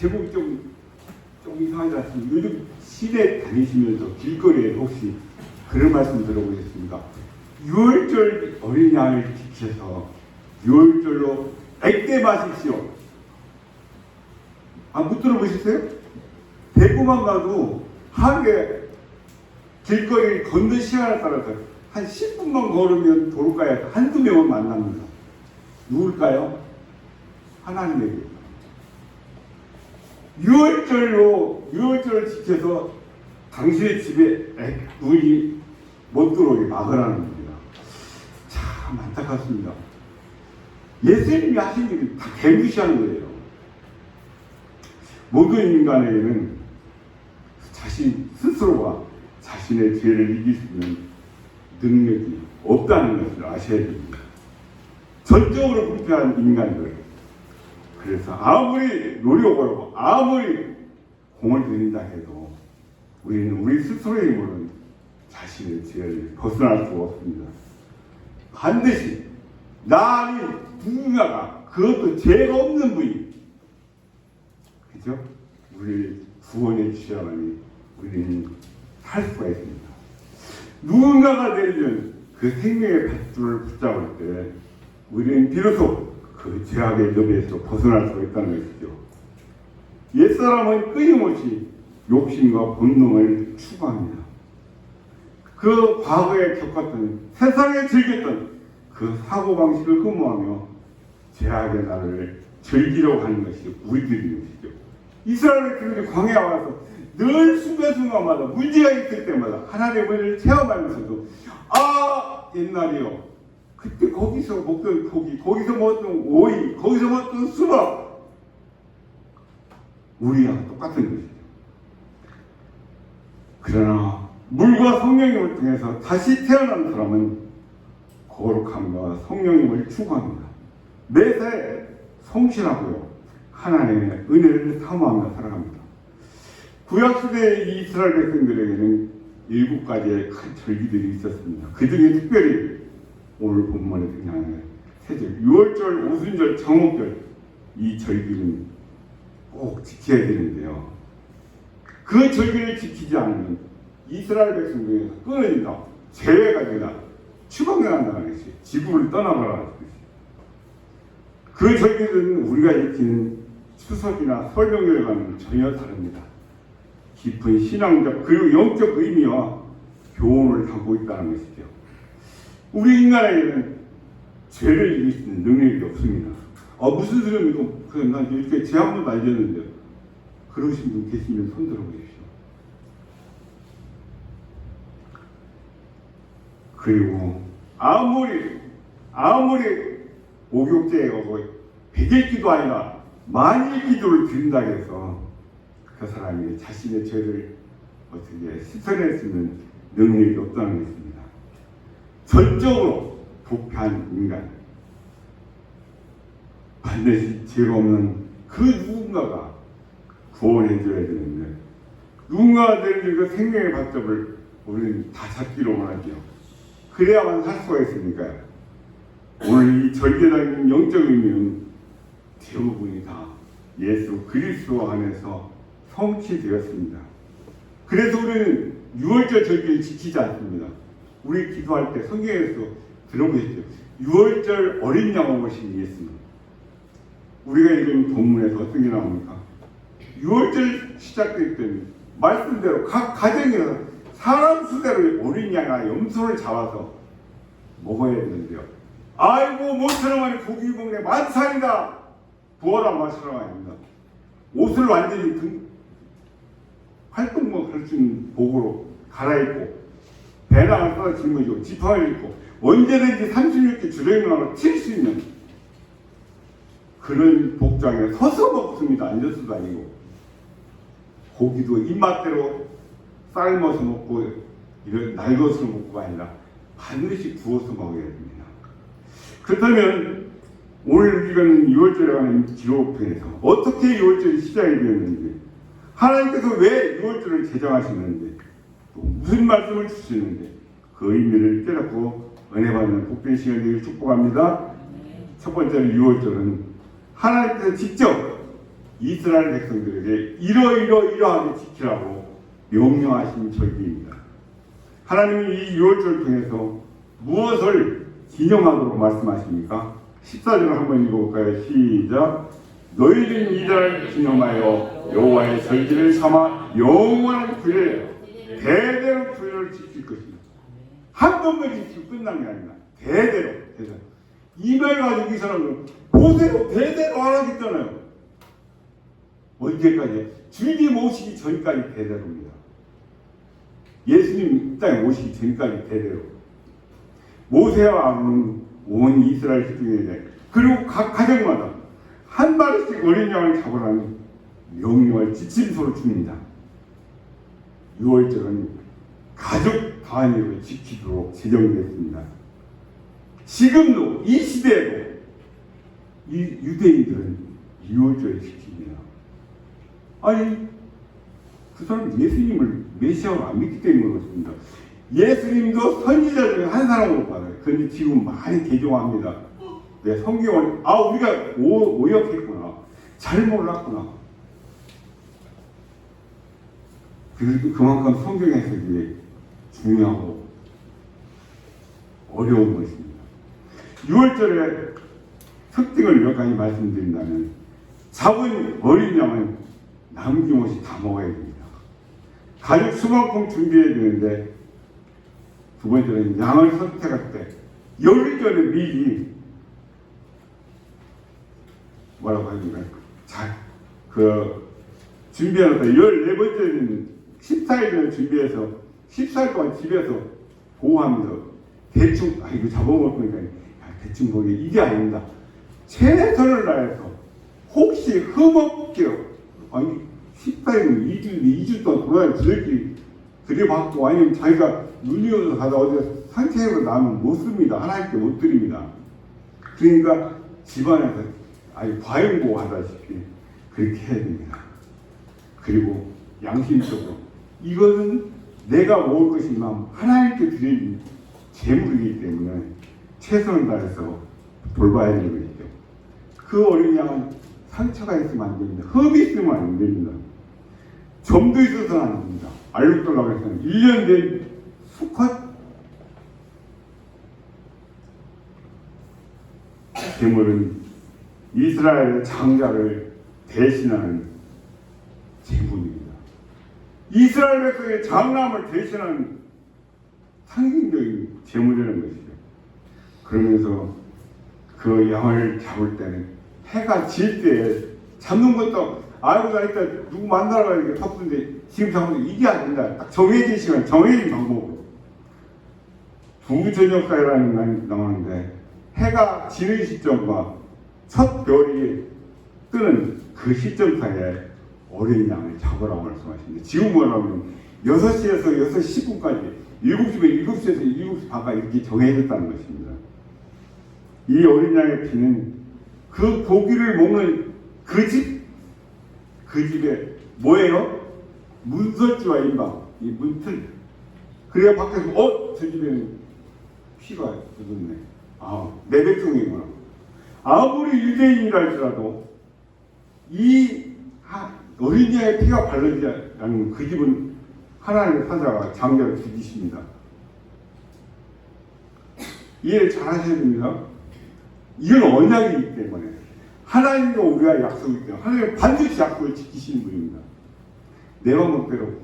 제목이 좀 이상하지 않습니까? 요즘 시내 다니시면서 길거리에 혹시 그런 말씀 들어보셨습니까? 6월절 어린 양을 지켜서 6월절로 액대 마십시오. 못 들어보셨어요? 대구만 가도 하루에 길거리 걷는 시간에 따라서 한 10분만 걸으면 도로가에 한두 명은 만납니다. 누굴까요? 하나님에게. 6월절을 지켜서 당신의 집에 눈이 못 들어오게 막으라는 겁니다. 참 안타깝습니다. 예수님이 하신 일이 다 개무시하는 거예요. 모든 인간에게는 자신 스스로가 자신의 죄를 이길 수 있는 능력이 없다는 것을 아셔야 됩니다. 전적으로 불쾌한 인간들. 그래서 아무리 노력을 하고 아무리 공을 들인다 해도 우리는 우리 스스로의 힘으로는 자신의 죄를 벗어날 수가 없습니다. 반드시 나 아닌 누군가가, 그것도 죄가 없는 분이, 그죠? 우리를 구원해 주셔야만이 우리는 살 수가 있습니다. 누군가가 내리는 그 생명의 밧줄을 붙잡을 때 우리는 비로소 그 죄악의 너비에서 벗어날 수가 있다는 것이죠. 옛사람은 끊임없이 욕심과 본능을 추구합니다. 그 과거에 겪었던, 세상에 즐겼던 그 사고방식을 흠모하며 죄악의 날을 즐기려고 하는 것이 우리들인 것이죠. 이스라엘 백성들이 광야에 와서 늘 순간순간마다 문제가 있을 때마다 하나님의 은혜를 체험하면서도 옛날이요, 그때 거기서 먹던 고기, 거기서 먹었던 오이, 거기서 먹었던 수박, 우리와 똑같은 것이죠. 그러나 물과 성령님을 통해서 다시 태어난 사람은 거룩함과 성령님을 추구합니다. 매사에 성실하고요, 하나님의 은혜를 사모하며 살아갑니다. 구약시대의 이스라엘 백성들에게는 7가지의 큰 절기들이 있었습니다. 그 중에 특별히 오늘 본문에 등장하는 세절, 6월절, 오순절, 정오절, 이 절기는 꼭 지켜야 되는데요. 그 절기를 지키지 않으면 이스라엘 백성들에게서 끊어진다, 재해가 되다, 추방당한다는 것이, 지구를 떠나가라는 것이. 그 절기들은 우리가 익히는 추석이나 설명절과는 전혀 다릅니다. 깊은 신앙적 그리고 영적 의미와 교훈을 담고 있다는 것이죠. 우리 인간에게는 죄를 이길 수 있는 능력이 없습니다. 무슨 소리입니까? 난 이렇게 죄 한 번도 안 졌는데. 그러신 분 계시면 손 들어보십시오. 그리고 아무리 목욕제가 뭐 100일 기도 아니라 만일 기도를 드린다 해서 그 사람이 자신의 죄를 어떻게 씻어낼 수 있는 능력이 없다는 것입니다. 전적으로 부패한 인간, 반드시 죄가 없는 그 누군가가 구원해줘야 되는데, 누군가가 내리는 그 생명의 밧줄을 우리는 다 잡기로 원하죠. 그래야만 살 수가 있으니까요. 오늘 이 절개적인 영적 의미는 대부분이 다 예수 그리스도 안에서 성취되었습니다. 그래서 우리는 6월절 절기를 지키지 않습니다. 우리 기도할 때 성경에서 들어보셨죠? 6월절 어린 양을 오신 예수님. 우리가 읽은 본문에서 어떤 게 나옵니까? 6월절 시작될 때는 말씀대로 각 가정에서 사람 수대로 어린 양이나 염소를 잡아서 먹어야 되는데요. 아이고 모처럼 하니 고기 먹네, 만찬이다, 부어라 마시라 아닙니다. 옷을 완전히 활동만 할 수 있는 복으로 갈아입고 배낭을 써서 짊어지고 지팡이를 입고 언제든지 36개 주랭이만으로 튈 수 있는 그런 복장에 서서 먹습니다. 앉아서도 아니고. 고기도 입맛대로 삶아서 먹고 이런 날것으로 먹고가 아니라 반드시 구워서 먹어야 됩니다. 그렇다면 오늘 읽은 6월절에 관한 기록편에서 어떻게 6월절이 시작이 되었는지, 하나님께서 왜 6월절을 제정하시는지, 또 무슨 말씀을 주시는지 그 의미를 깨닫고 은혜 받는 복된 시간 되기를 축복합니다. 첫 번째로 6월절은 하나님께서 직접 이스라엘 백성들에게 이러하게 지키라고 명령하신 절기입니다. 하나님이 이 유월절을 통해서 무엇을 기념하도록 말씀하십니까? 14절을 한번 읽어볼까요? 시작. 너희는 이달을 기념하여 여호와의 절기를 삼아 영원한 규례 대대로 규례를 지킬 것입니다. 한 번만 지키고 끝난 게 아니라 대대로. 이 말 가지고 이 사람은 보세요, 대대로 하라겠잖아요. 언제까지? 주님 오시기 전까지 대대로입니다. 예수님 이 땅에 오시기 전까지 대대로. 모세와 아론은 온 이스라엘 백성에게 그리고 각 가정마다 한 마리씩 어린 양을 잡으라는 명령을 지침서로 줍니다. 6월절은 가족 단위로 지키도록 제정됐습니다. 지금도 이 시대에도 이 유대인들은 6월절을 지킵니다. 아니 그 사람은 예수님을 메시아로 안 믿기 때문에 그렇습니다. 예수님도 선지자 중에 한 사람으로 받아요. 그런데 지금 많이 개종합니다. 네, 성경을 우리가 오역했구나, 잘 몰랐구나. 그만큼 성경 해석이 중요하고 어려운 것입니다. 6월절의 특징을 몇 가지 말씀드린다면, 잡은 어린 양은 남김없이 다 먹어야 됩니다. 가족 수만큼 준비해야 되는데, 두 번째는 양을 선택할 때 열절에 미리 뭐라고 하는가요? 준비해놨다. 14번째는 14일 전에 준비해서 14일 동안 집에서 보호하면서 대충 이거 잡아먹을 거니까 대충 보기 이게 아닙니다. 최선을 다해서 혹시 흠없기로 14일은 2주 동안 돌아다니는 지들끼리 들여받고 아니면 자기가 눈이 오서 가다 어디 산책으로 나면 못 씁니다. 하나님께 못 드립니다. 그러니까 집안에서 과잉보호하다시피 그렇게 해야 됩니다. 그리고 양심적으로 이것은 내가 먹을 것이지만 하나님께 드릴 재물이기 때문에 최선을 다해서 돌봐야 되는 것이죠. 그 어린 양은 상처가 있으면 안 됩니다. 흡이 있으면 안 됩니다. 점도 있어서는 안 됩니다. 알록달록 해서는 1년 된 수컷 재물은 이스라엘의 장자를 대신하는 제물입니다. 이스라엘 백성의 장남을 대신하는 상징적인 제물이라는 것이죠. 그러면서 그 양을 잡을 때는 해가 질 때 잡는 것도 나 이따 누구 만나러 가니까 바쁜데 지금 잡는 이게 안 된다. 딱 정해진 시간, 정해진 방법으로. 부저녁사이라는 날 나오는데 해가 지는 시점과 첫 별이 뜨는 그 시점 사이에 어린 양을 잡으라고 말씀하십니다. 지금 뭐라면 6시에서 6시 10분까지 7시면 7시에서 7시 반까지 이렇게 정해졌다는 것입니다. 이 어린 양의 피는 그 고기를 먹는 그 집에 뭐예요? 문설주와 인방, 이 문틀. 그래야 밖에서 저 집에는 피가 묻었네. 내 백성이구나. 아무리 유대인이라 할지라도 이 어린 양의 피가 바르지 않으면 그 집은 하나님의 사자가 장자를 죽이십니다. 이해 잘 하셔야 됩니다. 이건 언약이기 때문에 하나님과 우리가 약속이기 때문에 하나님은 반드시 약속을 지키시는 분입니다. 내 마음대로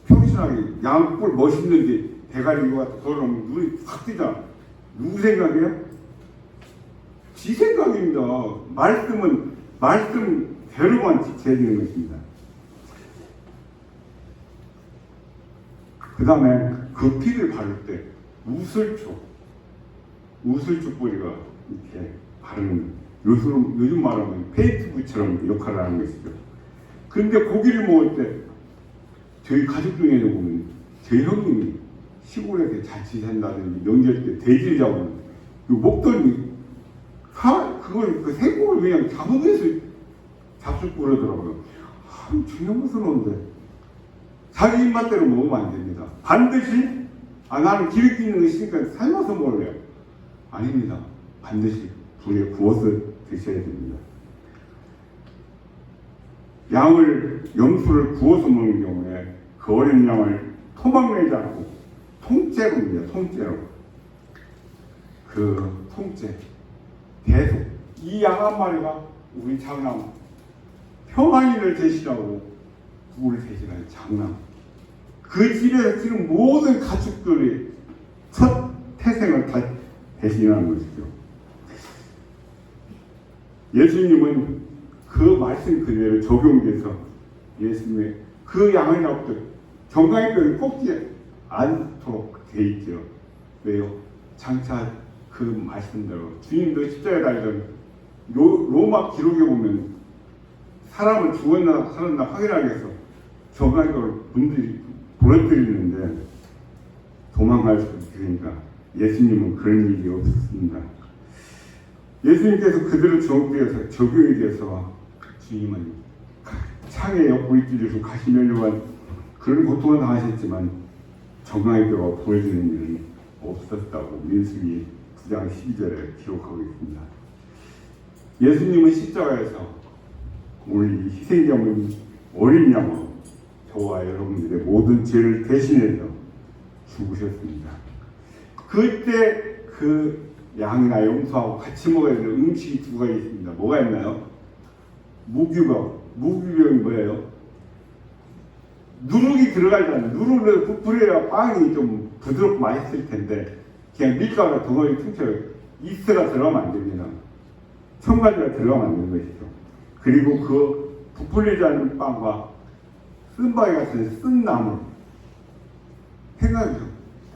평신하게 양뿔 멋있는데 대가리 이거 갖다 걸어놓으면 눈이 확 뜨잖아. 누구 생각이에요? 지 생각입니다. 말씀은 말씀대로만 지켜야 되는 것입니다. 그 다음에 그 피를 바를 때 우슬초 뿌리가 이렇게 바르는, 요즘 말하면 페인트부처럼 역할을 하는 것이죠. 그런데 고기를 먹을 때 저희 가족 중에도 보면 저희 형님이 시골에서 자취한다든지 명절 때 돼지를 잡으면 목덜미 그걸 그 생고를 그냥 잡으면서 잡수고 그러더라고요. 중요스러운데 자기 입맛대로 먹으면 안 됩니다. 반드시 나는 기름기 있는 거 있으니까 삶아서 먹을래요. 아닙니다. 반드시 불에 구워서 드셔야 됩니다. 양을 염소를 구워서 먹는 경우에 그 어린 양을 토막내지 않고 통째로 먹냐, 통째로. 그 통째 계속 이 양 한 마리가 우리 장남 평안이를 대신하고 누구를 대신하는 장남. 그 집에서 지금 모든 가축들이 첫 태생을 다 대신하는 것이죠. 예수님은 그 말씀 그대로 적용돼서 예수님의 그 양을 잡고 정강이뼈를 꺾지 않도록 돼 있죠. 왜요? 장차 그 말씀대로 주님도 십자가에 달던 로마 기록에 보면 사람을 죽었나 살았나 확인하기 위해서 정강이뼈를 분들이 부러뜨리는데 도망갈 수 있으니까 예수님은 그런 일이 없었습니다. 예수님께서 그대로 적용이 돼서 주님은 창의 옆구리길에서 가시면서만 그런 고통을 당하셨지만 정강이뼈가 부러지는 일은 없었다고 민수기 9장 12절에 기록하고 있습니다. 예수님은 십자가에서 오늘 이 희생자분 어린 양으로 저와 여러분들의 모든 죄를 대신해서 죽으셨습니다. 그때 그 양이나 염소하고 같이 먹어야 되는 음식이 두 가지 있습니다. 뭐가 있나요? 무교병. 무교병이 뭐예요? 누룩이 들어가지 않아요. 누룩을 부풀려야 빵이 좀 부드럽고 맛있을 텐데 그냥 밀가루 덩어리 퉁쳐요. 이스트가 들어가면 안 됩니다. 첨가제가 들어가면 안 되는 것이죠. 그리고 그 부풀리지 않은 빵과 쓴바위 같은 쓴 나물 생각해보세요.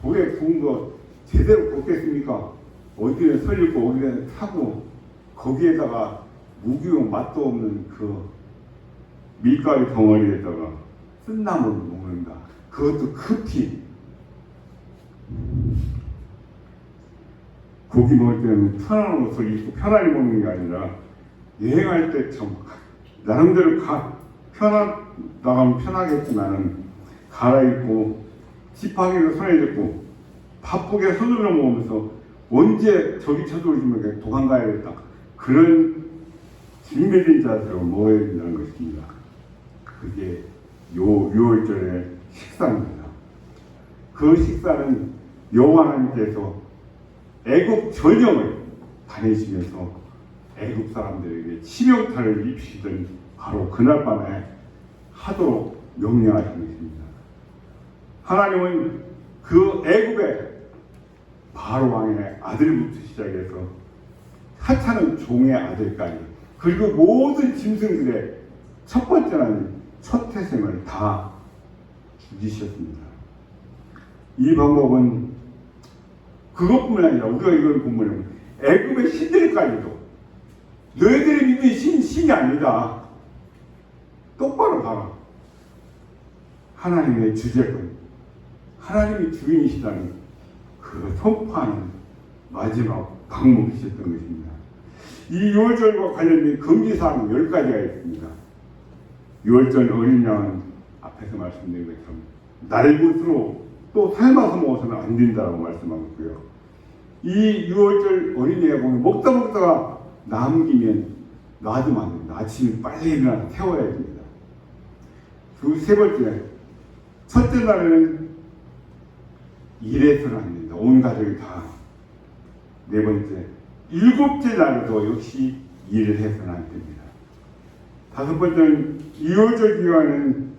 돌에 구운 거 제대로 볶겠습니까? 어디는 설리고 어디는 타고 거기에다가 무교용 맛도 없는 그 밀가루 덩어리에다가 쓴나물을 먹는다. 그것도 급히 고기 먹을 때는 편한 옷을 입고 편하게 먹는 게 아니라 여행할 때 좀 나름대로 나가면 편하겠지만은 갈아입고 지팡이로 손에 쥐고 바쁘게 손으로 먹으면서 언제 저기 쳐들어오시면 도망가야겠다. 그런 진매진 자세로 먹어야 된다는 것입니다. 그게 요 6월절의 식사입니다. 그 식사는 여호와 하나님께서 애굽 전형을 다니시면서 애굽 사람들에게 치명타를 입히시던 바로 그날 밤에 하도록 명령하신 것입니다. 하나님은 그 애굽의 바로 왕의 아들부터 시작해서 하찮은 종의 아들까지 그리고 모든 짐승들의 첫 번째는 첫 태생을 다 죽이셨습니다. 이 방법은 그것뿐만 아니라 우리가 이걸 보면 애굽의 신들까지도 너희들이 믿는 신이 아니다. 똑바로 봐라. 하나님의 주제권, 하나님이 주인이시다는 그 선포하는 마지막 방법이셨던 것입니다. 이 유월절과 관련된 금지사항 10가지가 있습니다. 유월절 어린 양은 앞에서 말씀드린 것처럼 날것으로 또 삶아서 먹어서는 안 된다고 말씀하고 있고요. 이 유월절 어린이가 보면 먹다가 남기면 놔두면 안 됩니다. 아침에 빨리 일어나서 태워야 됩니다. 그 세 번째, 첫째 날에는 일해서는 안 됩니다. 온 가족이 다. 네 번째, 일곱째 날에도 역시 일을 해서는 안 됩니다. 다섯 번째는 유월절 기간은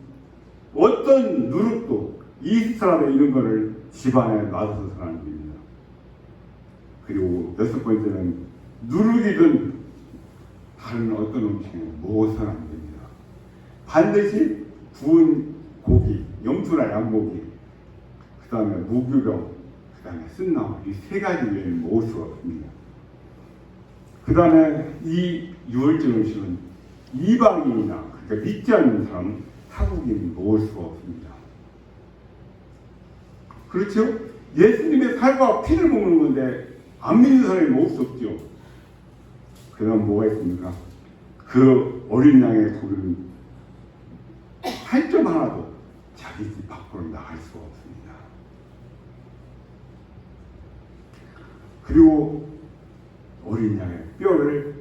어떤 누룩도 이스라엘 이런 거를 집안에 놔둬서는 안 됩니다. 그리고 여섯 번째는 누룩이든 다른 어떤 음식에 먹어서는 안 됩니다. 반드시 구운 고기, 염소나 양고기, 그 다음에 무교병, 그 다음에 쓴나물 이 세 가지 외에는 먹을 수가 없습니다. 그 다음에 이 유월절 음식은 이방인이나 그러니까 믿지 않는 사람, 타국인이 먹을 수가 없습니다. 그렇죠? 예수님의 살과 피를 먹는 건데 안 믿는 사람이 먹을 수 없죠. 그 다음 뭐가 있습니까? 그 어린 양의 고기는 한 점 하나도 자기 집 밖으로 나갈 수가 없습니다. 그리고 어린 양의 뼈를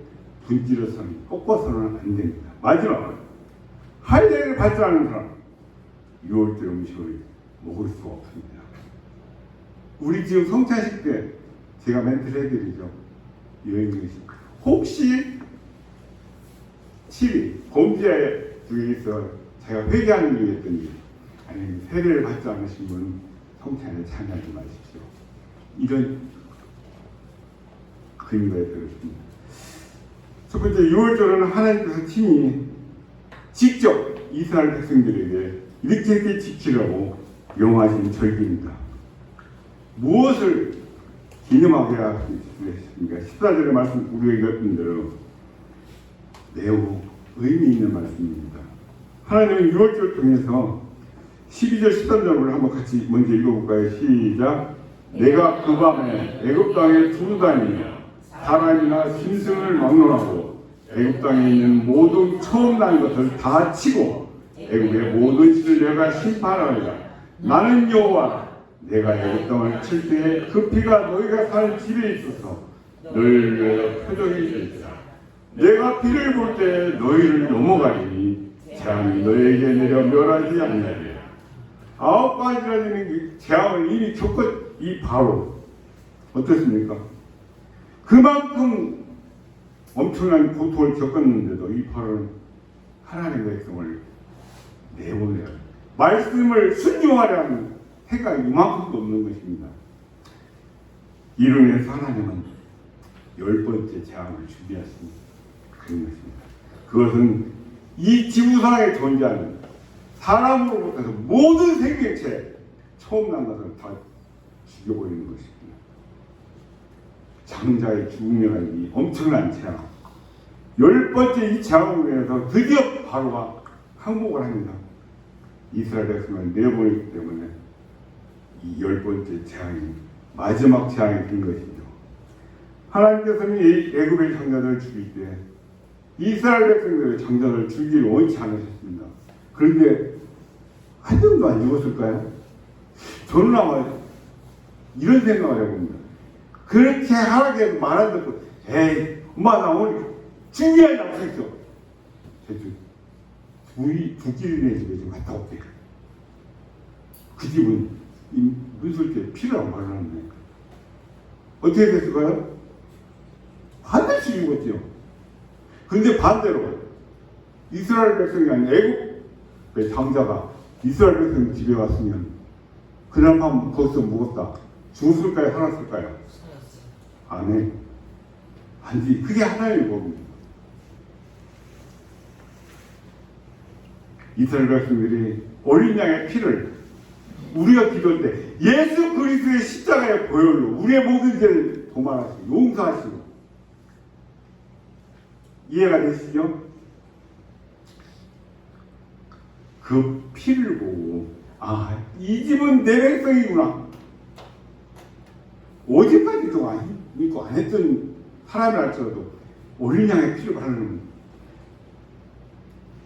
분질러서는 꺾어서는 안 됩니다. 마지막으로 할례를 받지 않은 사람 6월절 음식을 먹을 수가 없습니다. 우리 지금 성찬식 때 제가 멘트를 해드리죠. 이런 것이 혹시 7일 범죄 중에 있어 제가 회개하는 중에 했더니 아니 세례를 받지 않으신 분 성찬에 참여하지 마십시오. 이런 근거에 들었습니다. 첫 번째 6월절은 하나님께서 친히 직접 이스라엘 백성들에게 이렇게 지키라고 명하신 절기입니다. 무엇을 기념하게 하셨습니까? 14절의 말씀 우리가 읽었던 대로 매우 의미 있는 말씀입니다. 하나님은 6월절 통해서 12절 13절을 한번 같이 먼저 읽어볼까요? 시작. 내가 그 밤에 애굽 땅에 두루 다니며 사람이나 짐승을 막론하고 애굽 땅에 있는 모든 처음 난 것을 다 치고 애굽의 모든 씨를 내가 심판하리라. 나는 여호와라. 내가 애굽 땅을 칠 때에 그 피가 너희가 살 집에 있어서 너희를 위하여 표적이 되리라. 내가 피를 볼 때 너희를 넘어가리니 재앙이 너희에게 내려 멸하지 않느니라. 9가지라는 재앙을 이미 겪은 이 바로 어떻습니까? 그만큼 엄청난 고통을 겪었는데도 이 바로는 하나님의 백성을 내보내야 말씀을 순종하려는 생각이 이만큼도 없는 것입니다. 이로 인해서 하나님은 10번째 재앙을 준비하신 그런 것입니다. 그것은 이 지구상에 존재하는 사람으로부터 모든 생명체 처음 난 것을 다 죽여버리는 것입니다. 장자의 죽음이라는 이 엄청난 재앙. 10번째 이 재앙으로 인해서 드디어 바로가 항복을 합니다. 이스라엘 백성을 내보냈기 때문에 이 10번째 재앙이 마지막 재앙이 된 것이죠. 하나님께서는 애굽의 장자들을 죽일 때 이스라엘 백성들의 장자들을 죽이기를 원치 않으셨습니다. 그런데 한 점도 안 죽었을까요? 저는 아마 이런 생각을 해봅니다. 그렇게 하나님께 말 안 듣고 에이 엄마 나 오늘 죽여야라고 했죠. 두끼리네 집에 좀 갔다 올게. 그 집은 문설때 피를 안 발랐네. 어떻게 됐을까요? 반드시 죽었죠. 근데 반대로 이스라엘 백성이 아닌 애국의 장자가 이스라엘 백성 집에 왔으면 그날 밤 거기서 묵었다. 죽었을까요? 살았을까요? 아멘. 아니 그게 하나님의 법입니다. 이스라엘 백성들이 어린 양의 피를 우리가 기도할 때 예수 그리스도의 십자가의 보혈로 우리의 모든 죄를 도말하시고 용서하시고 이해가 되시죠? 그 피를 보고 이 집은 내 백성이구나. 어제까지도 안 믿고 안 했던 사람이랄지라도 어린 양의 피를 바르는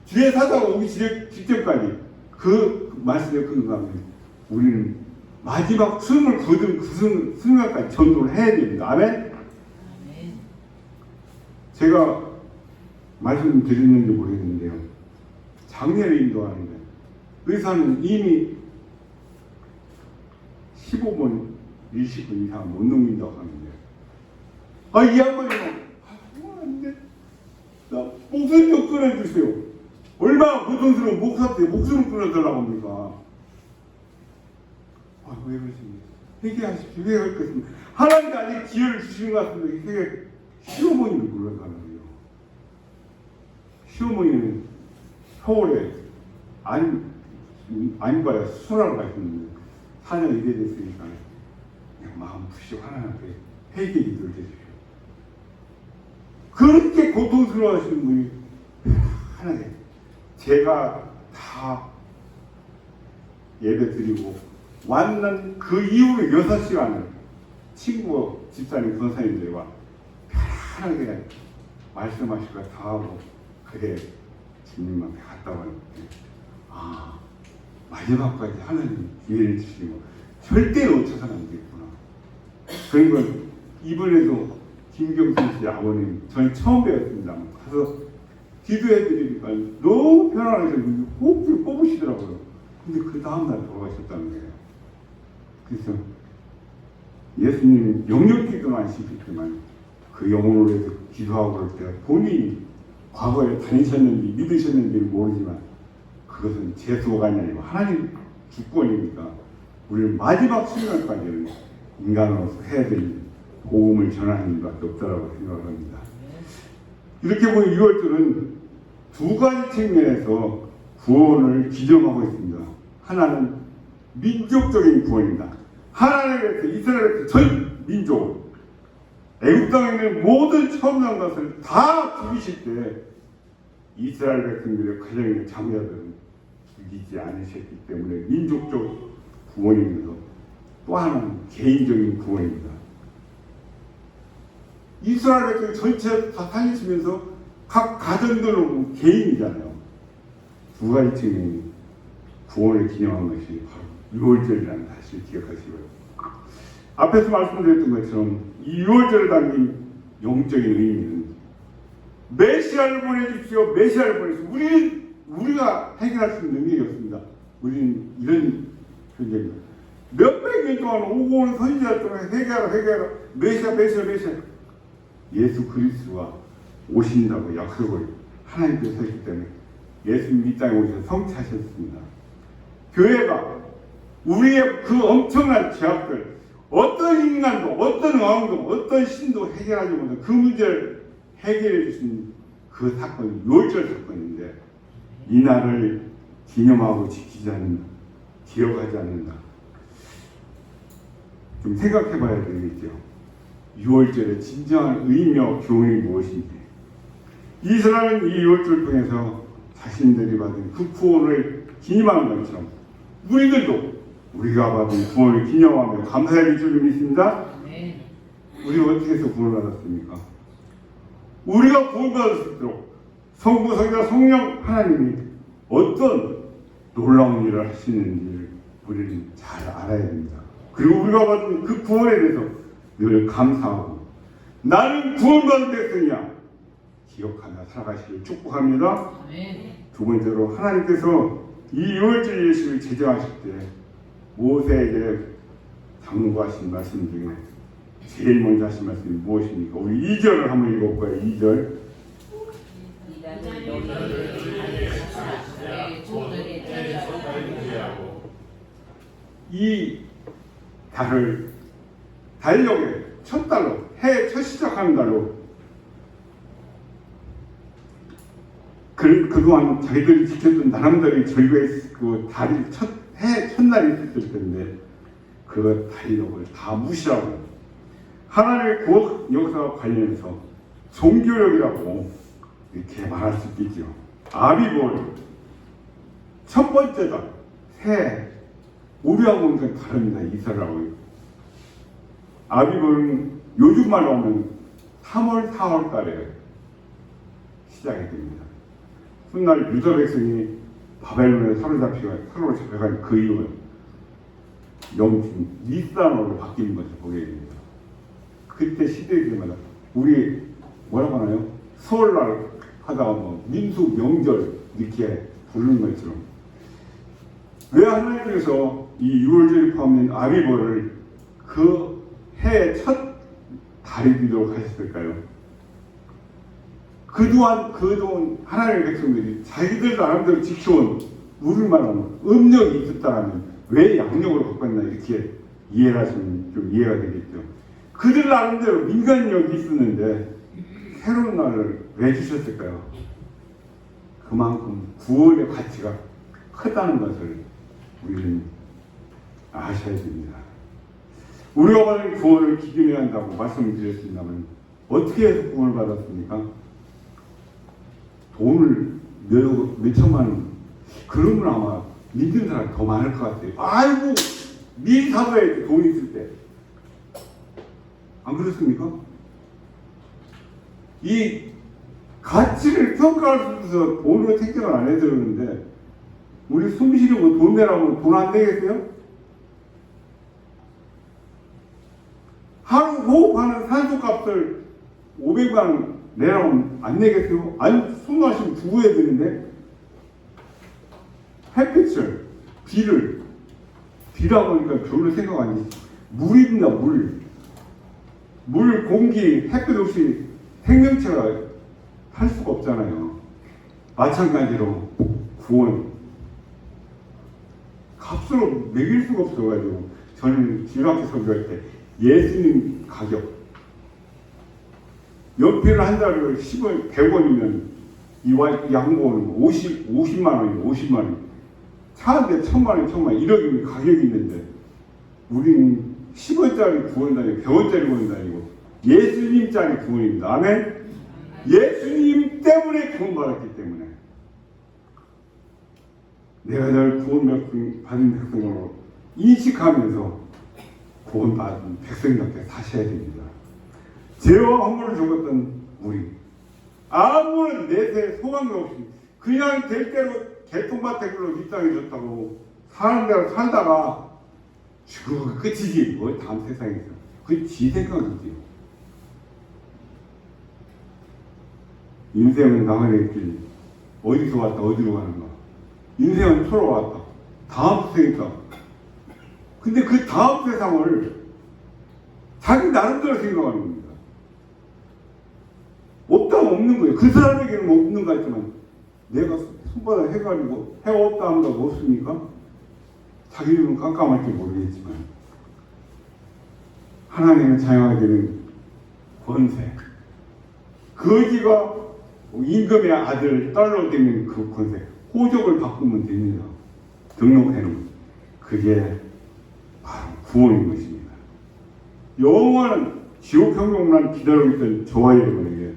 주의 사자가 오기 직전까지 그 말씀에 근거하면 우리는 마지막 숨을 거둔 그 순간까지 전도를 해야 됩니다. 아멘? 제가 말씀드렸는지 모르겠는데요. 장례를 인도하는데 의사는 이미 15번, 20분 이상 못 넘긴다고 하는데 이 양반이 안돼. 나 목소리 좀 끊어주세요. 얼마나 고통스러운 목숨을 끊어달라고 합니까? 왜 그러십니까? 회개하십시오. 회개할 것입니다. 하나님이 아직 기회를 주시는 것 같은데 회개 시어머니를 불러달라고요. 시어머니는 서울에 안과에 수술하러 가셨는데 4년 이래 됐으니까 그냥 마음 푸시고 하나님께 회개 기도를 해주십시오. 그렇게 고통스러워하시는 분이 하나님 제가 다 예배 드리고 왔는 그 이후로 6시간을 친구 집사님 권사님들과 편하게 말씀하실 거 다 하고 그래 주님 앞에 갔다 왔는데 마지막까지 하나님 기회를 주시고 절대 놓쳐서는 안 되겠구나. 그런 건 이번에도 김경순 씨 아버님 저는 처음 배웠습니다. 가서 기도해드리니까 너무 편안하게 호흡을 뽑으시더라고요. 근데 그 다음날 돌아가셨다는 거예요. 그래서 예수님 영역 기도는 하시겠지만 그 영혼을 위해서 기도하고 그럴 때 본인이 과거에 다니셨는지 믿으셨는지는 모르지만 그것은 제 수고가 아니고 하나님 주권이니까 우리는 마지막 순간까지는 인간으로서 해야 될 복음을 전하는 일밖에 없다라고 생각을 합니다. 이렇게 보면 6월절은 두 가지 측면에서 구원을 기념하고 있습니다. 하나는 민족적인 구원입니다. 하나님께서 이스라엘의 전 민족, 애굽 땅에 있는 모든 처음 난 것을 다 죽이실 때 이스라엘 백성들의 가정의 자녀들은 죽이지 않으셨기 때문에 민족적 구원이면서 또 하나는 개인적인 구원입니다. 이스라엘 백성 전체 다 살리시면서 각 가정들로 개인이잖아요. 두 가지 측면이 구원을 기념한 것이 바로 6월절이라는 사실을 기억하시고요. 앞에서 말씀드렸던 것처럼 이 6월절에 담긴 영적인 의미는 메시아를 보내주십시오. 메시아를 보내주십시오. 우리가 해결할 수 있는 능력이 없습니다. 우리는 이런 존재입니다. 몇백 년 동안 오고 온 선지자 동안 회개하라 메시아 예수 그리스도가 오신다고 약속을 하나님께서 하셨기 때문에 예수님 이 땅에 오셔서 성취하셨습니다. 교회가 우리의 그 엄청난 죄악들, 어떤 인간도 어떤 왕도 어떤 신도 해결하지 못한 그 문제를 해결해 주신 그 사건이 6월절 사건인데 이 날을 기념하고 지키지 않는다, 기억하지 않는다. 좀 생각해 봐야 되겠죠. 6월절의 진정한 의미와 교훈이 무엇인지. 이스라엘은 이 6월절 통해서 자신들이 받은 그 구원을 기념하는 것처럼 우리들도 우리가 받은 구원을 기념하며 감사해야 될 줄 믿습니다. 우리가 어떻게 해서 구원을 받았습니까? 우리가 구원받을 수 있도록 성부, 성자, 성령 하나님이 어떤 놀라운 일을 하시는지를 우리는 잘 알아야 됩니다. 그리고 우리가 받은 그 구원에 대해서 늘 감사하고 나는 구원받은 백성이야 기억하며 살아가시길 축복합니다. 두 번째로 하나님께서 이 6월절 예식을 제정하실 때 모세에게 당부하신 말씀 중에 제일 먼저 하신 말씀이 무엇입니까? 우리 2절을 한번 읽어볼까요? 2절. 이 달을 달력의 첫 달로, 해 첫 시작하는 달로 그동안 자기들이 지켰던 나름대로 절기가 그 달이 해 첫날이 있었을 텐데 그 달력을 다 무시하고 하나님의 구원 역사와 관련해서 종교력이라고 이렇게 말할 수 있겠죠. 아비볼 첫 번째 달 새 우리하고는 좀 다릅니다. 이스라엘하고. 아비볼은 요즘 말로 하면 3월 4월 달에 시작이 됩니다. 훗날 유다 백성이 바벨론에 사로잡혀간 그 이후에 명칭 니산으로 바뀌는 것을 보게 됩니다. 그때 시대들마다 우리 뭐라고 하나요? 설날 하다가 뭐 민수 명절 이렇게 부르는 것처럼 왜 하나님께서 이 6월절에 포함된 아비벌을 그 해의 첫 달이 되도록 하셨을까요? 그동안 하나님의 백성들이 자기들 나름대로 지켜온 우리를 말하면 음력이 있었다면 왜 양력으로 바꿨나 이렇게 이해를 하시면 좀 이해가 되겠죠. 그들 나름대로 민간력이 있었는데 새로운 날을 왜 주셨을까요? 그만큼 구원의 가치가 크다는 것을 우리는 아셔야 됩니다. 우리가 받은 구원을 기념해야 한다고 말씀을 드렸습니다만 어떻게 해서 구원을 받았습니까? 돈을 몇 천만 원 그러면 아마 믿는 사람이 더 많을 것 같아요. 아이고 미리 사봐야지 돈 있을 때. 안 그렇습니까? 이 가치를 평가할 수 있어서 돈으로 택정을 안 해드렸는데 우리 숨 쉬려고 돈 내라면 돈 안 되겠어요? 하루 호흡하는 산소값을 500만 원 내라면 안 내겠어요? 안 숨마시면 죽어야 되는데 햇빛을 비라고 하니까 별로 생각 안 해. 물입니다. 물, 공기, 햇빛 없이 생명체가 할 수가 없잖아요. 마찬가지로 구원 값으로 매길 수가 없어가지고 저는 지각기 설교할 때 예수님 가격 연필을 한 달에 10원, 100원이면 이 양보는 50만 원이에요. 50만 원. 차 한 대 1000만 원, 1억이면 가격이 있는데 우리는 10원짜리 구원도 아니고 100원짜리 구원도 아니고 예수님짜리 구원입니다. 아멘? 예수님 때문에 구원받았기 때문에 내가 널 구원받은 백성으로 인식하면서 구원받은 백성답게 사셔야 됩니다. 죄와 허물을 죽었던 우리 아무런 내세 소망도 없이 그냥 될 대로 개통밭에 굴러 이 땅에 줬다고 사는 대로 살다가 죽으면 끝이지 뭐 다음 세상에서 그게 지 생각이지. 인생은 나만의 길 어디서 왔다 어디로 가는가. 인생은 서로 왔다 다음 세상이니까. 근데 그 다음 세상을 자기 나름대로 생각하는 겁니다. 없다면 없는 거예요. 그 사람에게는 없는 것 같지만 내가 손바닥 해가지고 해가 없다 한다고 없습니까? 자기 눈은 깜깜할지 모르겠지만 하나님을 자영하게 되는 권세 거지가 임금의 아들 딸로 되는 그 권세 호적을 바꾸면 됩니다. 등록해놓은 그게 바로 구원인 것입니다. 영원한 지옥 형용만 기다리고 있던 저와 여러분에게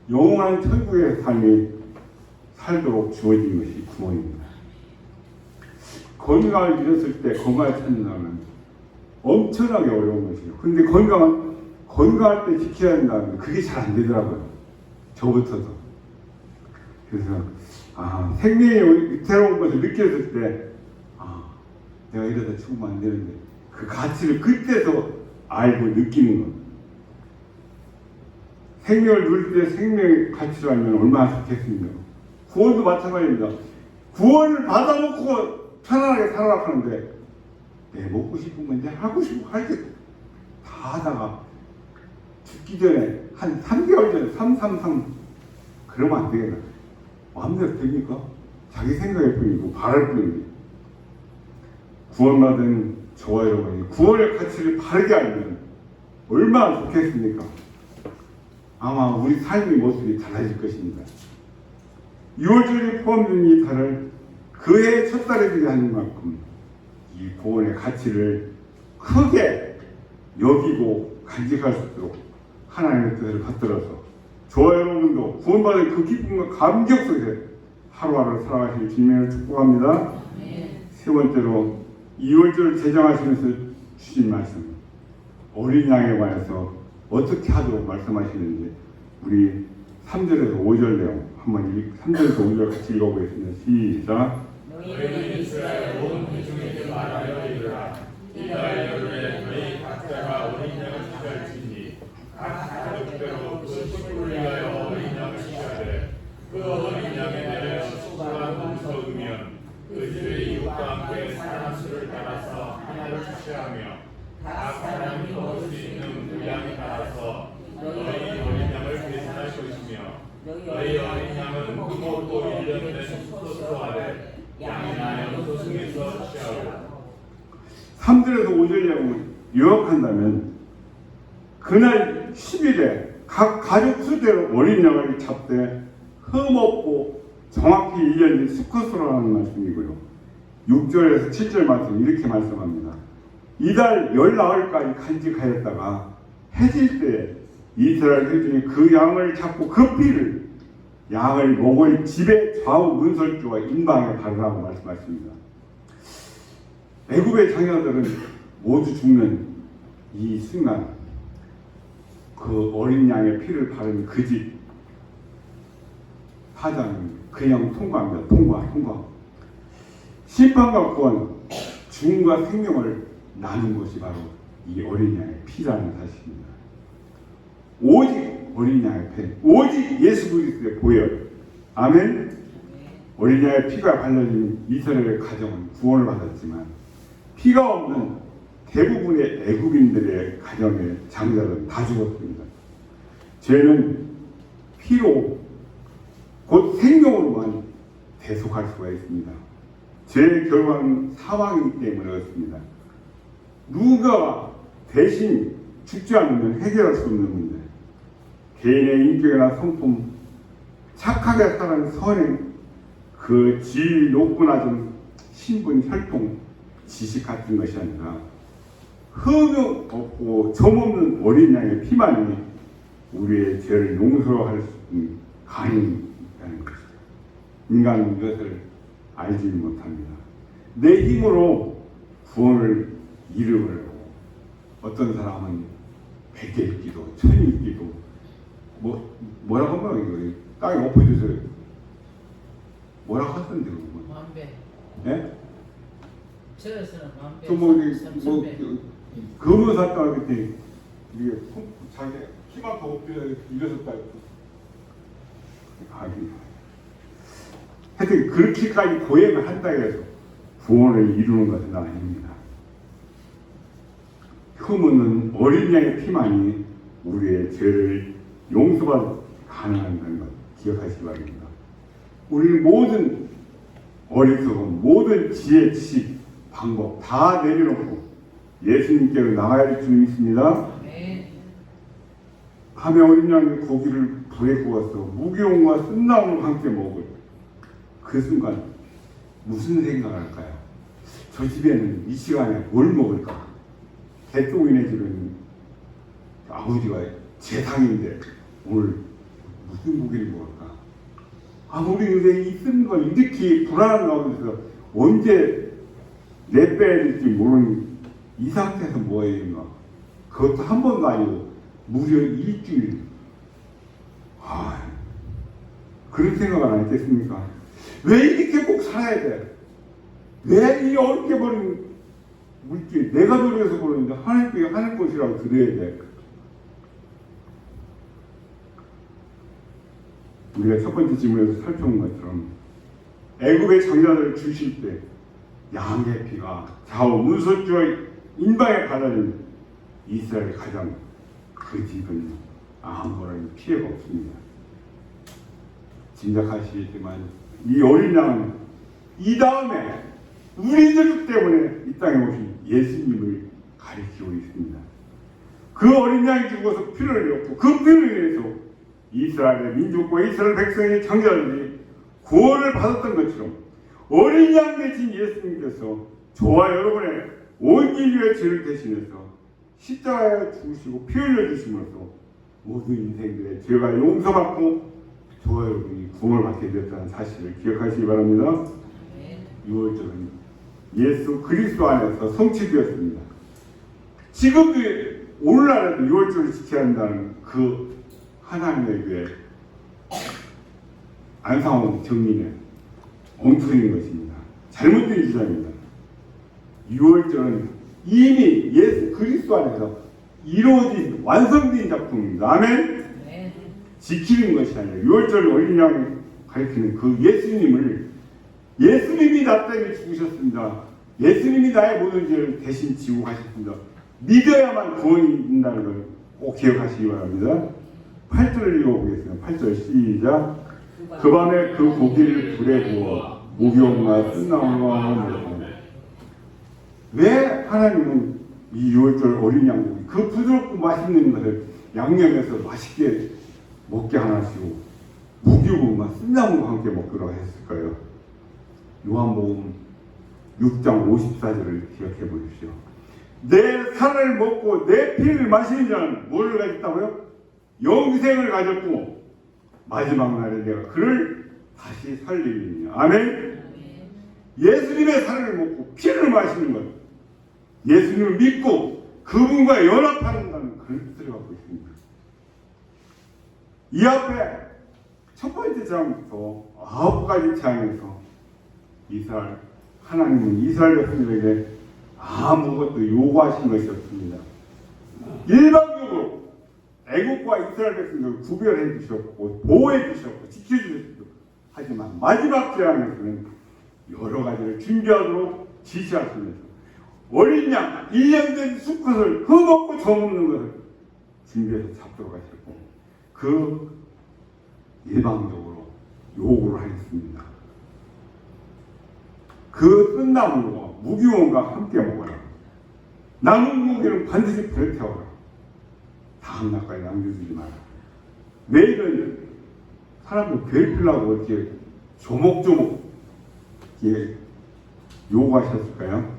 영원한 천국의 삶이 살도록 주어진 것이 구원입니다. 건강을 잃었을 때 건강을 찾는다면 엄청나게 어려운 것이에요. 근데 건강할 때 지켜야 한다면 그게 잘 안 되더라고요. 저부터도. 그래서 생명이 위태로운 것을 느꼈을 때 내가 이러다 죽으면 안 되는데 그 가치를 그때서 알고 느끼는 것. 생명을 누릴 때 생명의 가치를 알면 얼마나 좋겠습니까? 구원도 마찬가지입니다. 구원을 받아놓고 편안하게 살아라 하는데 내 먹고 싶은 건 이제 하고 싶은 거 할 때 다 하다가 죽기 전에 한 3개월 전에 333 그러면 안 되겠다. 마음대로 됩니까? 자기 생각일 뿐이고 바랄 뿐이고 구원받은 저와 여러분이 구원의 가치를 바르게 알면 얼마나 좋겠습니까? 아마 우리 삶의 모습이 달라질 것입니다. 6월절이 포함된 이 달을 그해 첫 달에 되게 하는 만큼 이 구원의 가치를 크게 여기고 간직할 수 있도록 하나님의 뜻을 받들어서 저와 여러분도 구원받은 그 기쁨과 감격 속에 하루하루 살아가실 주님을 축복합니다. 세 번째로 2월절을 제정하시면서 주신 말씀 어린 양에 관해서 어떻게 하도록 말씀하시는지 우리 3절에서 5절 내용 한번 3절에서 5절 같이 읽어보겠습니다. 시작. 너희는 이스라엘 온 회중에게 말하여 이르라. 이달 열흘에 너희 각자가 어린 양을 취할지니 각 가족대로 그 식구를 위하여 어린 양을 취하되 그 어린 양에 대하여 식구가 넘쳐오면 그 집의 이웃과 함께 사람 수를 따라서 하나를 취하며 각 사람이 먹을 수 있는 분량에 따라서 너희 어린 양을 배신할 것이며 너희 어린 양은 흑목고 1년 된 소스로 하되 양이나 염소승에서 취하고 3절에서 5절 내용을 요약한다면 그날 10일에 각 가족 수대로 어린 양을 잡되 흠없고 정확히 1년 된 수컷으로 하는 말씀이고요. 6절에서 7절 말씀 이렇게 말씀합니다. 이달 열나흘까지 간직하였다가 해질 때 이스라엘 회중이 그 양을 잡고 그 피를 양을 먹을 집의 좌우 문설주와 인방에 바르라고 말씀하십니다. 애굽의 장녀들은 모두 죽는 이 순간 그 어린 양의 피를 바른 그 집 파장은 그냥 통과합니다. 통과. 심판과 구원, 죽음과 생명을 나눈 것이 바로 이 어린 양의 피라는 사실입니다. 오직 어린 양의 피, 오직 예수 그리스도의 보혈. 아멘. 어린 양의 피가 발라진 이스라엘의 가정은 구원을 받았지만 피가 없는 대부분의 애국인들의 가정의 장자들은 다 죽었습니다. 죄는 피로 곧 생명으로만 대속할 수가 있습니다. 죄의 결과는 사망이기 때문에 그렇습니다. 누가 대신 죽지 않으면 해결할 수 없는 문제. 개인의 인격이나 성품, 착하게 사는 선행, 그 지위 높고 낮은 신분, 혈통, 지식 같은 것이 아니라 흠 없고 점 없는 어린 양의 피만이 우리의 죄를 용서할 수 있는 간이 있다는 것이죠. 인간은 이것을 알지 못합니다. 내 힘으로 구원을 이루려고 어떤 사람은 100개 기도, 1000일 기도, 뭐라고 하면 이거 땅에 엎어져서 뭐라고 하던데 그거. 만배. 예? 저에서는 만배. 뭐 검은사 땅 그때 이게 자기 키만큼 엎드려 일어섰다. 하여튼 그렇게까지 고행을 한다 해서 구원을 이루는 것은 아닙니다. 흠없는 어린 양의 피만이 우리의 죄를 용서가 가능하다는 것 기억하시기 바랍니다. 우리는 모든 어리석음, 모든 지혜, 지식, 방법 다 내려놓고 예수님께로 나가야 할 줄 믿습니다. 밤에 어린 양의 고기를 불에 구워서 무교용과 쓴나물과 함께 먹을 그 순간 무슨 생각을 할까요? 저 집에는 이 시간에 뭘 먹을까? 개똥이네 집에는 아버지가 재상인데 오늘 무슨 고기를 먹을까? 아무리 요새 이 쓴 걸 이렇게 불안한 가운데서 언제 내빼야 될지 모르는 이 상태에서 뭐 해야 되나? 그것도 한 번도 아니고 무려 일주일. 그런 생각을 안 했겠습니까? 왜 이렇게 꼭 살아야 돼? 왜 이 어렵게 버린 물질 내가 노력해서 버리는데 하나님께 하는 것이라고 드려야 돼? 우리가 첫 번째 질문에서 살펴본 것처럼 애굽의 장자들을 주실 때 양의 피가 좌우 문설주와 인방에 바다는 이스라엘 가장 그 집은 아무런 피해가 없습니다. 짐작하시겠지만 이 어린 양은 이 다음에 우리들 때문에 이 땅에 오신 예수님을 가리키고 있습니다. 그 어린 양이 죽어서 피를 흘렸고 그 피를 인해서 이스라엘의 민족과 이스라엘 백성의 장자들이 구원을 받았던 것처럼 어린 양 대신 예수님께서 저와 여러분의 온 인류의 죄를 대신해서 십자가에 죽으시고 피 흘려주심으로써 모든 인생들의 죄가 용서받고 저와 여러분이 구원을 받게 되었다는 사실을 기억하시기 바랍니다. 6월절은 예수 그리스도 안에서 성취되었습니다. 지금도 오늘날에도 6월절을 지켜야 한다는 그 하나님의 교회 안상홍 정민의 엉터리인 것입니다. 잘못된 주장입니다. 6월절은 이미 예수 그리스도 안에서 이루어진 완성된 작품입니다. 아멘. 지키는 것이 아니라 6월절 어린 양이 가리키는 그 예수님이 나 때문에 죽으셨습니다. 예수님이 나의 모든 죄를 대신 지고 가셨습니다. 믿어야만 구원이 있다는 걸 꼭 기억하시기 바랍니다. 8절을 읽어보겠습니다. 8절 시작. 그 밤에 그 고기를 불에 구워 목욕과 쓴나물과 먹었습니다. 왜 하나님은 이 6월절 어린 양고기 그 부드럽고 맛있는 것을 양념해서 맛있게 먹게 하시고 무교금과 쓴나물과 함께 먹기로 했을까요? 요한복음 6장 54절을 기억해 보십시오. 내 살을 먹고 내 피를 마시는 자는 뭘 가졌다고요? 영생을 가졌고 마지막 날에 내가 그를 다시 살리리니. 아멘. 예수님의 살을 먹고 피를 마시는 것, 예수님을 믿고 그분과 연합한다는 그런 뜻을 갖고 있습니다. 이 앞에 첫 번째 장부터 9가지 장에서 하나님은 이스라엘 백성들에게 아무것도 요구하신 것이 없습니다. 일방적으로 애국과 이스라엘 백성들을 구별해 주셨고 보호해 주셨고 지켜 주셨고 하지만 마지막 재앙에서는 여러 가지를 준비하도록 지시하시면서 어린 양 1년 된 수컷을 흠없고 정없는 것을 준비해서 잡도록 하셨고 그 예방적으로 요구를 하였습니다. 그 쓴나물과 무기원과 함께 먹어라. 남은 무기는 반드시 불에 태워라. 다음 날까지 남겨두지 마라. 내일은 사람들 괴롭히려고 이렇게 조목조목 이렇게 요구하셨을까요?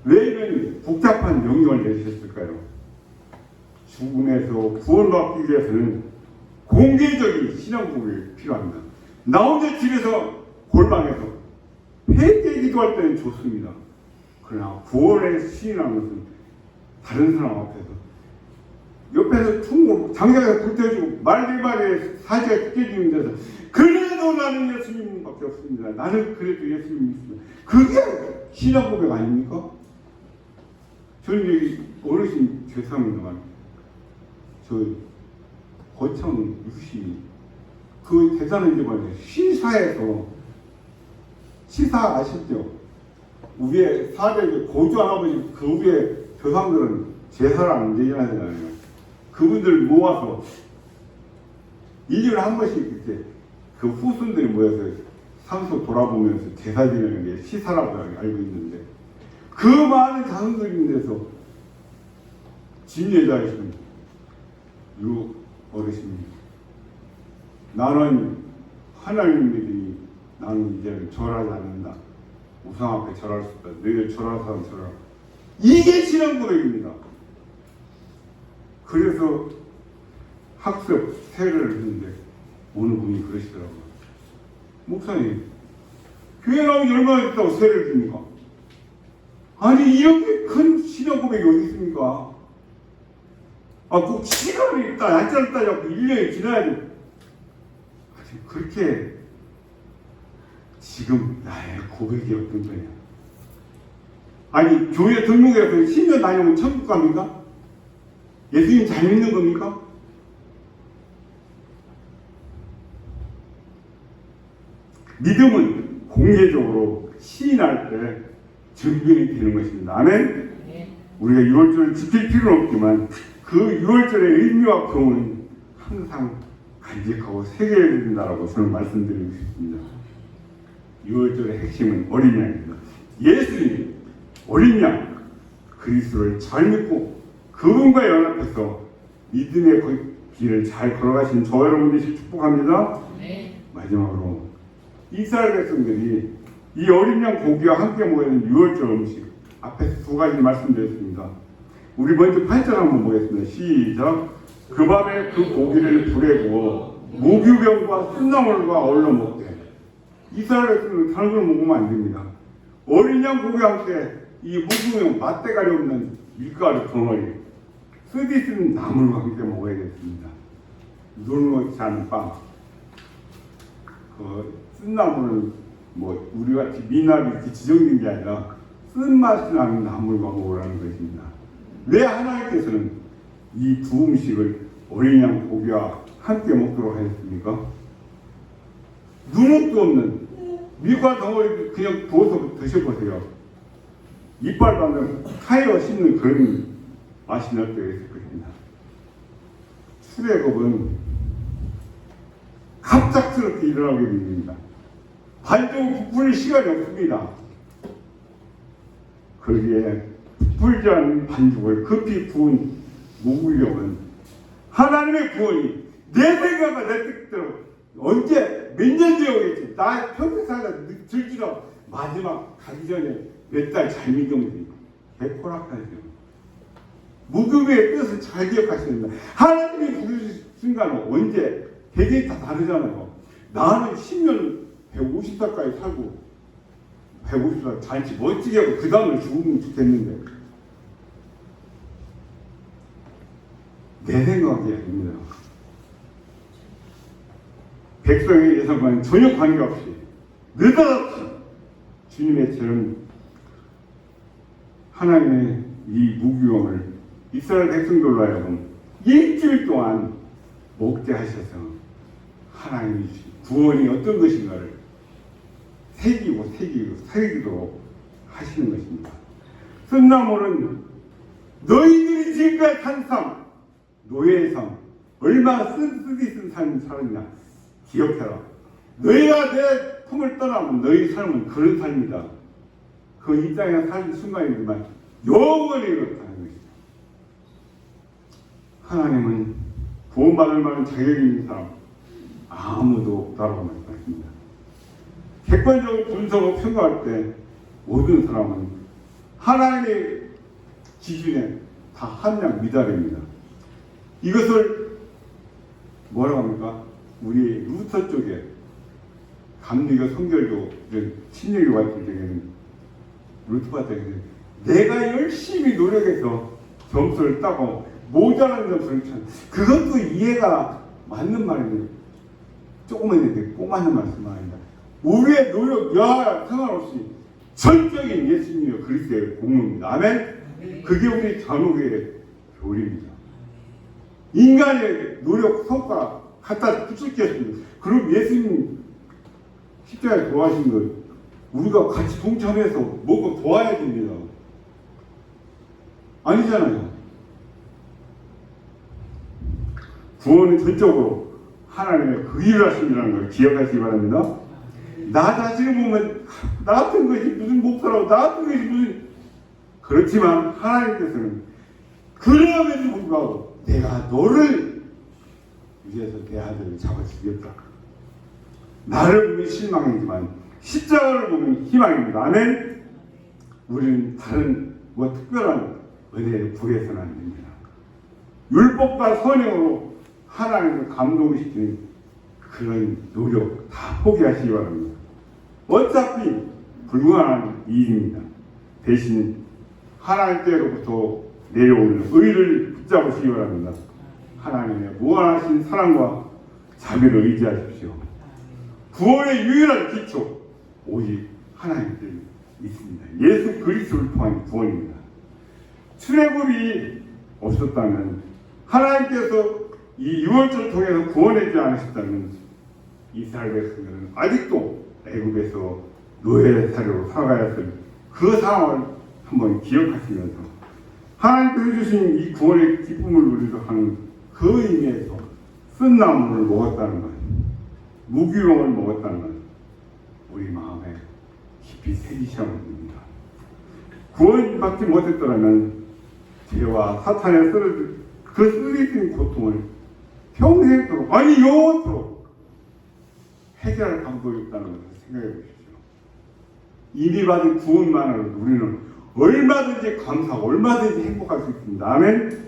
왜 이런 복잡한 명령을 내주셨을까요? 죽음에서 구원받기 위해서는 공개적인 신앙고백이 필요합니다. 나 혼자 집에서 골방에서 회개 기도할 때는 좋습니다. 그러나 구원에 시인하는 것은 다른 사람 앞에서 옆에서 총으로 장작에서 불태워주고 말들말에 사지가 뜯겨지는 데서 그래도 나는 예수님밖에 없습니다. 나는 그래도 예수님 믿습니다. 그게 신앙 고백 아닙니까? 저는 여기 어르신 죄송합니다만 저 거창 육시 그 대단한 집안에 시사에서 시사 아시죠? 위에 400의 고조 할아버지 그 위에 조상들은 제사를 안 지내잖아요. 그분들 모아서 1년에 한 번씩 이렇게 그 후손들이 모여서 산소 돌아보면서 제사 지내는 게 시사라고 알고 있는데 그 많은 자손들이 있는 데서 진예자이신 유 어르신이 나는 하나님 믿으니 나는 이제는 절하지 않는다. 우상 앞에 절할 수 없다. 너희들 절할 사람 절하라. 이게 신앙 고백입니다. 그래서 학습 세례를 했는데 어느 분이 그러시더라고요. 목사님, 교회 나오기 얼마나 됐다고 세례를 줍니까? 아니 이렇게 큰 신앙 고백이 어디 있습니까? 꼭 시간이 있다, 안 짧다, 1년이 지나야 돼. 그렇게 지금 나의 고백이 어떤 거냐? 아니 교회 등록해서 10년 다니면 천국 갑니까? 예수님 잘 믿는 겁니까? 믿음은 공개적으로 시인할 때 증빙이 되는 것입니다. 아멘? 우리가 6월절을 지킬 필요는 없지만 그 6월절의 의미와 교훈은 항상 간직하고 새겨야 된다고 저는 말씀드리고 싶습니다. 6월절의 핵심은 어린 양입니다. 예수님, 어린 양, 그리스도를 잘 믿고 그분과 연합해서 믿음의 길을 잘 걸어가신 저 여러분 되시길 축복합니다. 네. 마지막으로 이스라엘 백성들이 이 어린 양 고기와 함께 모여있는 6월절 음식 앞에서 두 가지 말씀드렸습니다. 우리 먼저 8절 한번 보겠습니다. 시작. 그 밤에 그 고기를 불에 구워 무교병과 순나물과 어울러 먹되 이스라엘 백성은 다른 걸 먹으면 안 됩니다. 어린 양 고기와 함께 이 무교병 맛대가리 없는 밀가루 덩어리 쓰디쓴 나물과 함께 먹어야겠습니다. 누르지 않은 빵. 그 쓴나물은 뭐 우리같이 미나리 이렇게 지정된 게 아니라 쓴맛이 나는 나물과 먹으라는 것입니다. 왜 하나님께서는 이 두 음식을 어린 양 고기와 함께 먹도록 하셨습니까? 누룩도 없는 밀가루 덩어리 그냥 부어서 드셔보세요. 이빨 가면 타이어 씹는 그런 맛이 날 때가 있을 것입니다. 출애굽은 갑작스럽게 일어나게 됩니다. 반죽을 부풀릴 시간이 없습니다. 거기에 부풀지 않은 반죽을 급히 부은 무구병은 하나님의 구원이 내 생각과 내 뜻대로 언제 몇 년 뒤에 오겠지. 나 평생 살다 들지도 마지막 가기 전에 몇 달 잘 믿으면 백호락하죠. 무교의 뜻을 잘 기억하셔야 됩니다. 하나님이 부르신 순간은 언제 대개이 다 다르잖아요. 나는 10년 150살까지 살고 150살 잔치 멋지게 하고 그 다음에 죽으면 좋겠는데 내 생각이 아닙니다. 백성의 예상과는 전혀 관계없이 느닷없이 주님의 처럼 하나님의 이 무교형을 이스라엘 백성들로 하여금 일주일 동안 목대하셔서 하나님이 주신 구원이 어떤 것인가를 새기도록 하시는 것입니다. 쓴나물은 너희들이 지금까지 산 삶, 노예의 삶, 얼마나 쓴 삶을 살았냐 기억해라. 너희가 내 품을 떠나면 너희 삶은 그런 삶이다. 그 이 땅에 사는 순간이지만 영원히 그렇다는 것이다. 하나님은 구원받을 만한 자격이 있는 사람 아무도 없다고 말씀하십니다. 객관적으로 분석하고 평가할 때 모든 사람은 하나님의 기준에 다 함량 미달입니다. 이것을 뭐라고 합니까? 우리 루터 쪽에 감리교 성결교 이런 신력이 왔을 때에는 루터 같은 경우는 내가 열심히 노력해서 점수를 따고 모자란 점수를 찾는 그것도 이해가 맞는 말인데 조금만 이렇게 꼭 맞는 말씀은 아닙니다. 우리의 노력 여하와 상관없이 전적인 예수님의 그리스도의 공로입니다. 아멘. 그게 우리 전후의 교리입니다. 인간의 노력 성과 갖다 붙일겠습니다. 그럼 예수님 십자가에 도와신 걸 우리가 같이 동참해서 뭔가 도와야 됩니다. 아니잖아요. 구원은 전적으로 하나님의 그 일을 하심이라는 걸 기억하시기 바랍니다. 나 자신을 보면 나 같은 것이 무슨 목사라고 나 같은 것이 무슨 그렇지만 하나님께서는 그럼에도 불구하고 내가 너를 위해서 내 아들을 잡아주겠다. 나를 보면 실망이지만 십자가를 보면 희망입니다. 아멘. 우리는 다른 뭐 특별한 은혜에 부해서는 안 됩니다. 율법과 선행으로 하나님을 감동시키는 그런 노력 다 포기하시기 바랍니다. 어차피 불가능한 일입니다. 대신 하나님께로부터 내려오는 의를 붙잡으시기 바랍니다. 하나님의 무한하신 사랑과 자비를 의지하십시오. 구원의 유일한 기초 오직 하나님께 있습니다. 예수 그리스도를 통한 구원입니다. 출애굽이 없었다면 하나님께서 이 유월절을 통해서 구원하지 않으셨다면 이스라엘 백성들은 아직도 애굽에서 노예 사료로 살아가야 했을 그 상황을 한번 기억하시면서 하나님께서 주신 이 구원의 기쁨을 누리도록 하는 그 의미에서 쓴 나물을 먹었다는 것, 무기용을 먹었다는 것, 우리 마음에 깊이 새기셔야 합니다. 구원받지 못했더라면 죄와 사탄의 그 쓰러진 고통을 평생토록 아니 영원토록 해결할 방법이 없다는 것을 생각해 보십시오. 이미 받은 구원만으로 우리는 얼마든지 감사하고 얼마든지 행복할 수 있습니다. 아멘.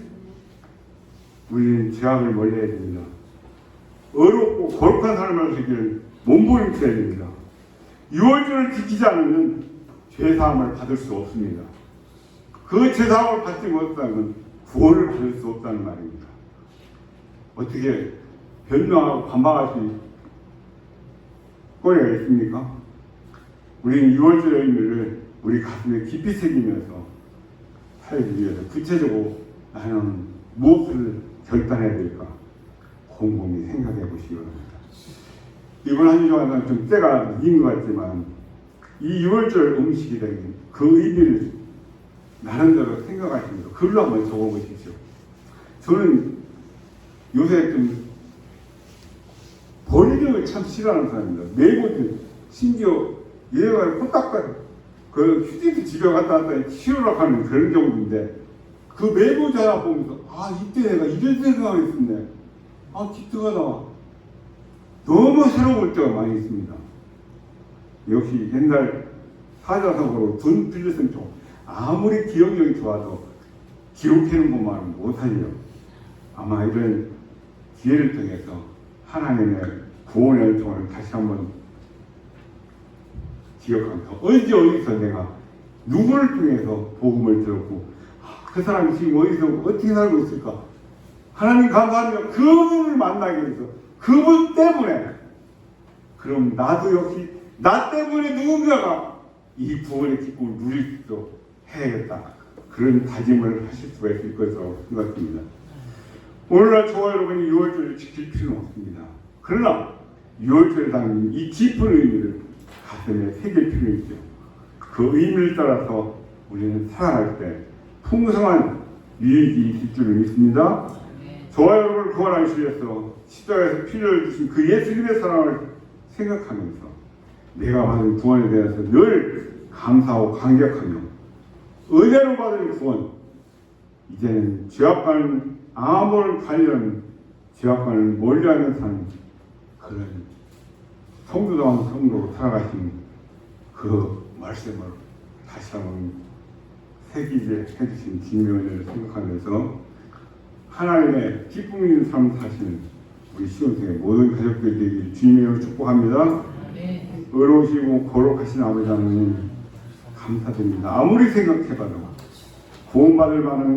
우리는 죄악을 멀리해야 됩니다. 어렵고 거룩한 삶을 살기를 몸부림쳐야 됩니다. 유월절을 지키지 않으면 죄사함을 받을 수 없습니다. 그 죄사함을 받지 못하면 구원을 받을 수 없다는 말입니다. 어떻게 변명하고 반박하실 거리가 있습니까? 우리는 유월절의 의미를 우리 가슴에 깊이 새기면서 살기 위해서 구체적으로 나는 무엇을 결단해야 될까 곰곰이 생각해 보시기 바랍니다. 이번 한 주간은 좀 때가 늦은 것 같지만 이 유월절 음식이 된 그 의미를 나름대로 생각하시면서 글로 한번 적어보십시오. 저는 요새 좀 버리는 걸 참 싫어하는 사람입니다. 매번 심지어 얘가 코딱가 그 휴지도 집에 갔다 왔다 치우러 가는 그런 정도인데 그 매번 하나 보면서 아 이때 내가 이런 생각을 했었네. 아 기특하다. 너무 새로울 때가 많이 있습니다. 역시 옛날 사자성어로 돈 빌렸으면 좀 아무리 기억력이 좋아도 기록해놓은 것만은 못하죠. 아마 이런 기회를 통해서 하나님의 구원의 통을 다시 한번 기억하면서 언제 어디서 내가 누구를 통해서 복음을 들었고 그 사람이 지금 어디서 어떻게 살고 있을까 하나님 감사하며 그분을 만나게 해서 그분 때문에 그럼 나도 역시 나 때문에 누군가가 이 구원의 기쁨을 누릴 수 있도록 해야겠다. 그런 다짐을 하실 수가 있을 것이라고 생각합니다. 오늘날 저와 여러분이 6월절을 지킬 필요는 없습니다. 그러나 6월절에 담긴 이 깊은 의미를 가슴에 새길 필요는 있죠. 그 의미를 따라서 우리는 살아갈 때 풍성한 유익이 있을 줄 믿습니다. 저와 여러분을 구원하시기 위해서 십자가에서 피를 주신 그 예수님의 사랑을 생각하면서 내가 받은 구원에 대해서 늘 감사하고 감격하며 은혜로 받은 구원, 이제는 죄악과는 아무런 관련 죄악과는 멀리하는 산 그런 성도다운 성도로 살아가신 그 말씀을 다시 한번 새기게 해주신 진명을 생각하면서 하나님의 기쁨 있는 삶 사시는 우리 시온생의 모든 가족들 되길 주님으로 축복합니다. 의로우시고 거룩하신 아버지 하나님 감사드립니다. 아무리 생각해봐도 구원받을 만한